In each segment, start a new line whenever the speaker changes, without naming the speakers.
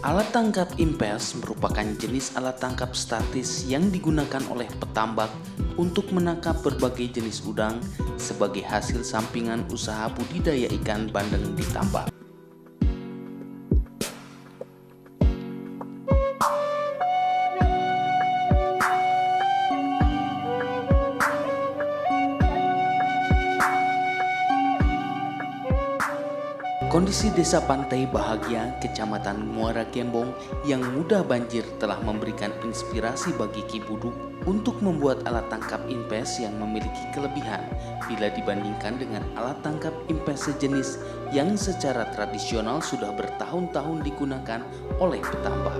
Alat tangkap impels merupakan jenis alat tangkap statis yang digunakan oleh petambak untuk menangkap berbagai jenis udang sebagai hasil sampingan usaha budidaya ikan bandeng di tambak. Kondisi desa Pantai Bahagia, Kecamatan Muara Gembong yang mudah banjir telah memberikan inspirasi bagi Ki Buduk untuk membuat alat tangkap impes yang memiliki kelebihan bila dibandingkan dengan alat tangkap impes sejenis yang secara tradisional sudah bertahun-tahun digunakan oleh petambak.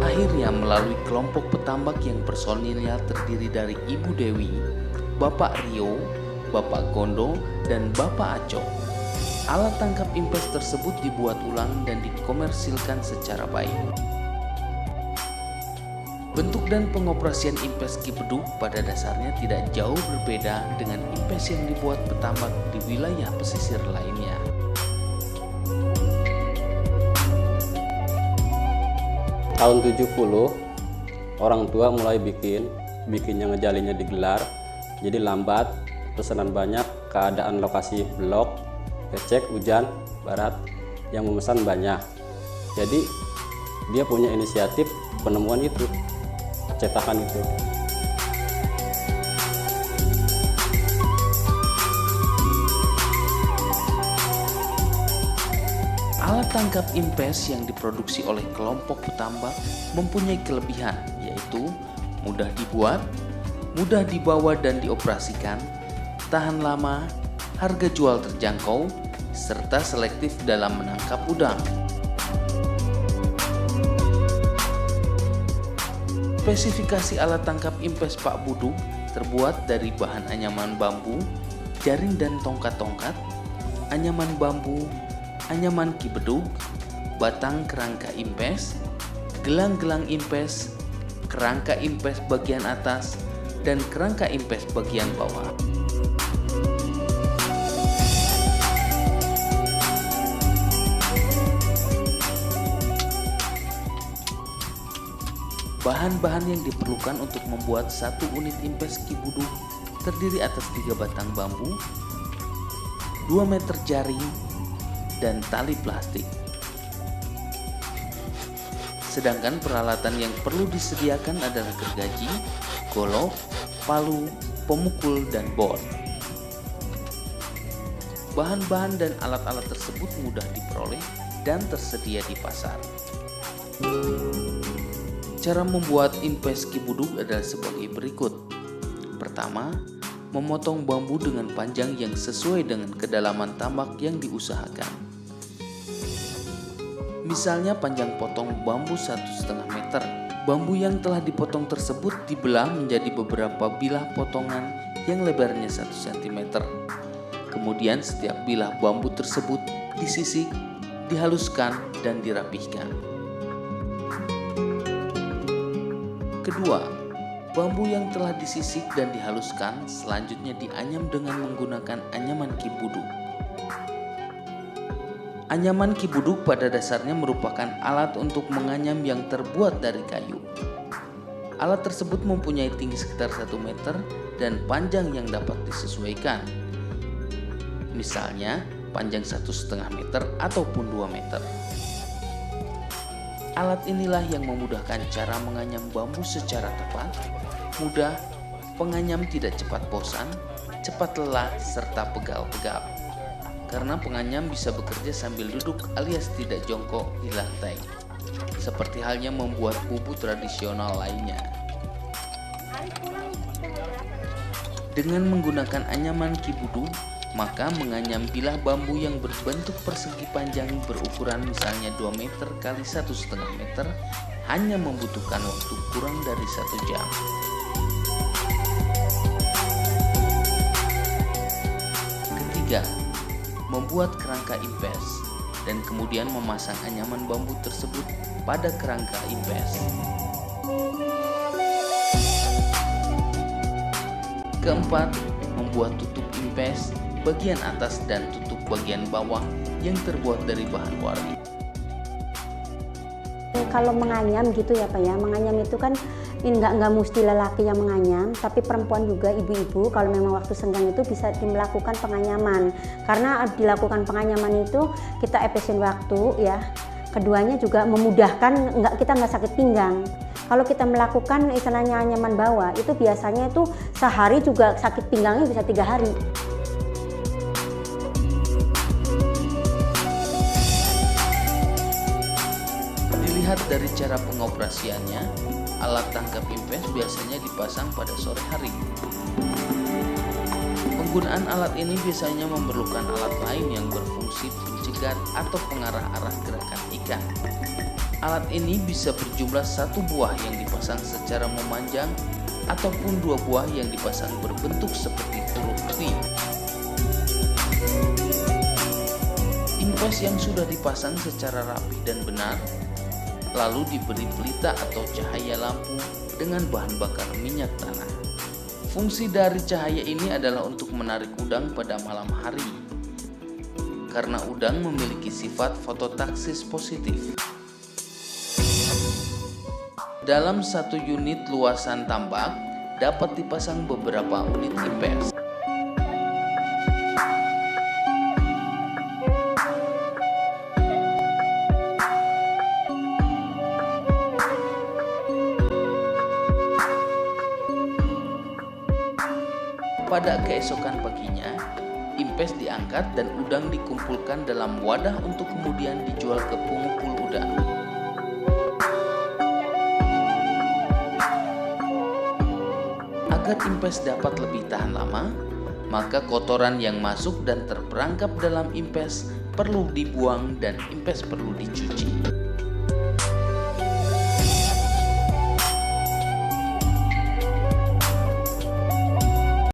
Akhirnya melalui kelompok petambak yang personilnya terdiri dari Ibu Dewi, Bapak Rio, Bapak Gondo, dan Bapak Aco, alat tangkap impes tersebut dibuat ulang dan dikomersilkan secara baik. Bentuk dan pengoperasian impes Ki Buduk pada dasarnya tidak jauh berbeda dengan impes yang dibuat petambak di wilayah pesisir lainnya.
Tahun 70, orang tua mulai bikinnya ngejalinnya digelar. Jadi lambat, pesanan banyak, keadaan lokasi blok, becek, hujan, barat, yang memesan banyak. Jadi dia punya inisiatif penemuan itu, cetakan itu.
Alat tangkap impes yang diproduksi oleh kelompok petambak mempunyai kelebihan, yaitu mudah dibuat, mudah dibawa dan dioperasikan, tahan lama, harga jual terjangkau, serta selektif dalam menangkap udang. Spesifikasi alat tangkap impes Pak Buduk terbuat dari bahan anyaman bambu, jaring dan tongkat-tongkat, anyaman bambu, anyaman Ki Buduk, batang kerangka impes, gelang-gelang impes, kerangka impes bagian atas, dan kerangka impes bagian bawah. Bahan-bahan yang diperlukan untuk membuat satu unit impes Ki Buduk terdiri atas 3 batang bambu, 2 meter jaring, dan tali plastik. Sedangkan peralatan yang perlu disediakan adalah gergaji, golok, palu, pemukul, dan bor. Bahan-bahan dan alat-alat tersebut mudah diperoleh dan tersedia di pasar. Cara membuat impes Ki Buduk adalah sebagai berikut. Pertama, memotong bambu dengan panjang yang sesuai dengan kedalaman tambak yang diusahakan. Misalnya panjang potong bambu 1,5 meter. Bambu yang telah dipotong tersebut dibelah menjadi beberapa bilah potongan yang lebarnya 1 cm. Kemudian setiap bilah bambu tersebut disisik, dihaluskan, dan dirapihkan. Kedua, bambu yang telah disisik dan dihaluskan selanjutnya dianyam dengan menggunakan anyaman Ki Buduk. Anyaman Ki Buduk pada dasarnya merupakan alat untuk menganyam yang terbuat dari kayu. Alat tersebut mempunyai tinggi sekitar 1 meter dan panjang yang dapat disesuaikan. Misalnya panjang 1,5 meter ataupun 2 meter. Alat inilah yang memudahkan cara menganyam bambu secara tepat, mudah, penganyam tidak cepat bosan, cepat lelah, serta pegal-pegal. Karena penganyam bisa bekerja sambil duduk alias tidak jongkok di lantai, seperti halnya membuat bubut tradisional lainnya. Dengan menggunakan anyaman Ki Buduk, maka menganyam bilah bambu yang berbentuk persegi panjang berukuran misalnya 2 meter kali 1,5 meter hanya membutuhkan waktu kurang dari 1 jam. Ketiga, membuat kerangka impes dan kemudian memasang anyaman bambu tersebut pada kerangka impes. Keempat, membuat tutup impes bagian atas dan tutup bagian bawah yang terbuat dari bahan wari.
Kalau menganyam gitu ya Pak ya, menganyam itu kan nggak mesti lelaki yang menganyam, tapi perempuan juga, ibu-ibu kalau memang waktu senggang itu bisa melakukan penganyaman. Karena dilakukan penganyaman itu kita efisien waktu ya, keduanya juga memudahkan, kita nggak sakit pinggang. Kalau kita melakukan istilahnya anyaman bawah, itu biasanya itu sehari juga sakit pinggangnya bisa 3 hari.
Dilihat dari cara pengoperasiannya, alat tangkap impes biasanya dipasang pada sore hari. Penggunaan alat ini biasanya memerlukan alat lain yang berfungsi pencegat atau pengarah arah gerakan ikan. Alat ini bisa berjumlah 1 buah yang dipasang secara memanjang ataupun 2 buah yang dipasang berbentuk seperti huruf V. Impes yang sudah dipasang secara rapi dan benar lalu diberi pelita atau cahaya lampu dengan bahan bakar minyak tanah. Fungsi dari cahaya ini adalah untuk menarik udang pada malam hari, karena udang memiliki sifat fototaksis positif. Dalam 1 unit luasan tambak dapat dipasang beberapa unit impes. Pada keesokan paginya, impes diangkat dan udang dikumpulkan dalam wadah untuk kemudian dijual ke pengupul udang. Agar impes dapat lebih tahan lama, maka kotoran yang masuk dan terperangkap dalam impes perlu dibuang dan impes perlu dicuci.